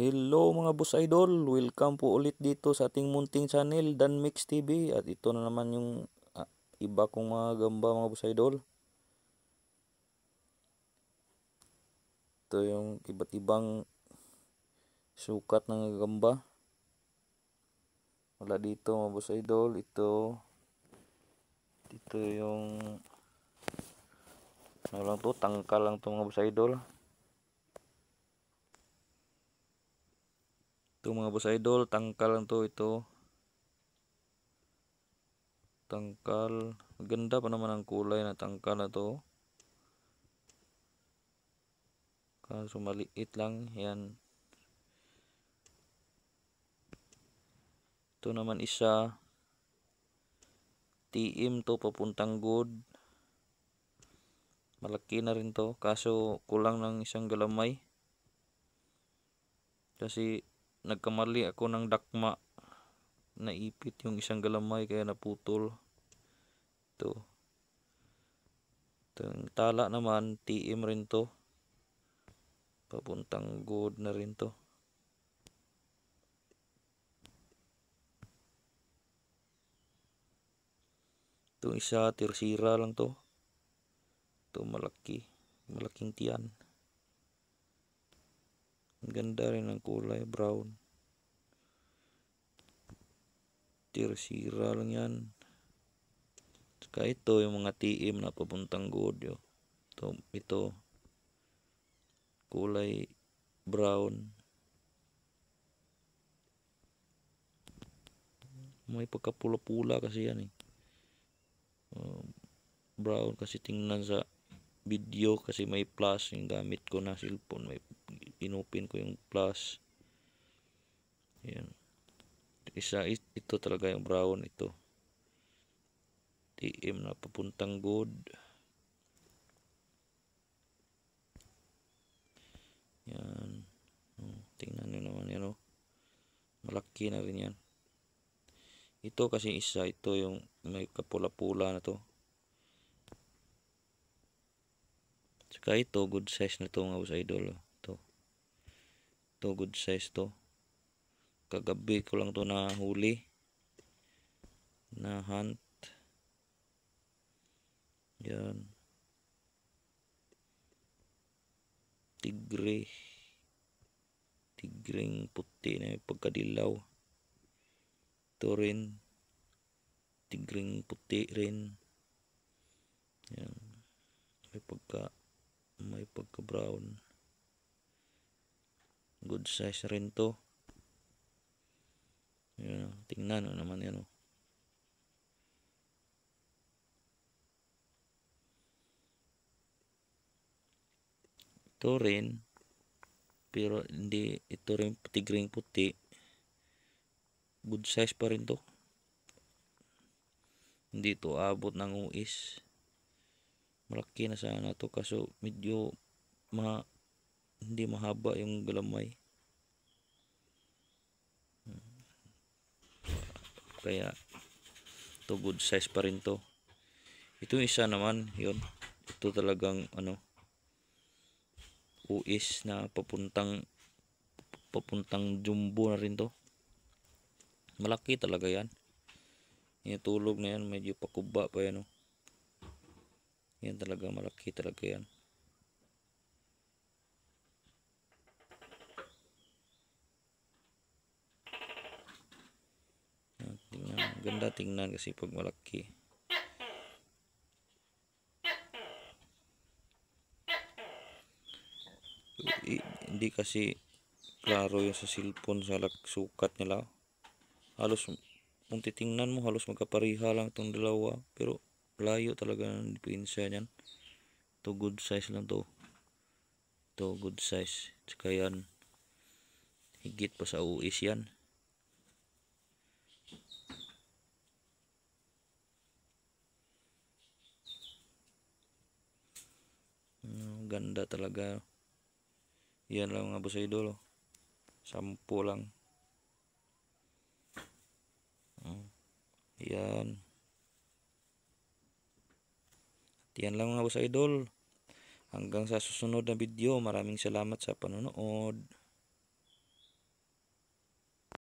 Hello mga boss idol, welcome po ulit dito sa ating munting channel Dan Mix TV. At ito na naman yung iba kong mga gamba mga boss idol. Ito yung iba't ibang sukat ng gamba. Wala dito mga boss idol. Dito yung ano lang to, tangkal lang to mga boss idol. Ito mga boss idol, tangkal lang to. Ito tangkal, maganda pa naman ang kulay na tangkal na to. Kaso maliit lang yan. Ito naman isa, TM to, papuntang good. Malaki na rin to, kaso kulang ng isang galamay. Kasi nagkamali ako ng dakma, naipit yung isang galamay kaya naputol. Itong tala naman, TM rin to, papuntang good na rin to. Itong isa, tirsira lang to. Ito malaking tiyan. Ang ganda rin ng kulay, brown. Tirsira lang yan. Saka ito yung mga TM na papuntang good. Ito kulay brown. May pagkapula-pula kasi yan eh. Brown kasi tingnan sa video kasi may plus yung gamit ko na cellphone, may inupin ko yung plus. Yan. Ito talaga yung brown, ito TM na papuntang good. Yan. Tingnan nyo naman yan oh. Malaki na rin yan. Ito kasi isa, ito yung may kapula-pula na to. Saka ito, good size na to mga boss idol. Ito good size to. Kagabi ko lang to na huli, na hunt. Yan. Tigreng puti na may pagkadilaw. Ito rin, tigreng puti rin. Yan. May pagka brown. Good size rin to. Yan. Tingnan naman yan oh. Ito rin, pero hindi, ito rin tigreng puti. Good size pa rin to. Hindi to abot ng uis. Malaki na sana to, kaso medyo hindi mahaba yung galamay. Kaya to good size pa rin to. Ito isa naman, yun. Ito talagang uis na papuntang jumbo na rin to. Malaki talaga yan. Yung tulog na yan, medyo pakuba pa yan oh. Yan talaga, malaki talaga yan. Ganda tingnan kasi pag malaki. Hindi kasi klaro yung sa cellphone sa sukat nila. Halos kung titingnan mo, halos magkapariha lang itong dalawa, pero layo talaga ng diferensya niyan. Ito good size lang to. Ito good size. Tsaka yan, higit pa sa uis yan. Ganda talaga. Yan lang mga boss idol. 10 lang. Yan. Yan lang mga boss idol. Hanggang sa susunod na video. Maraming salamat sa panonood.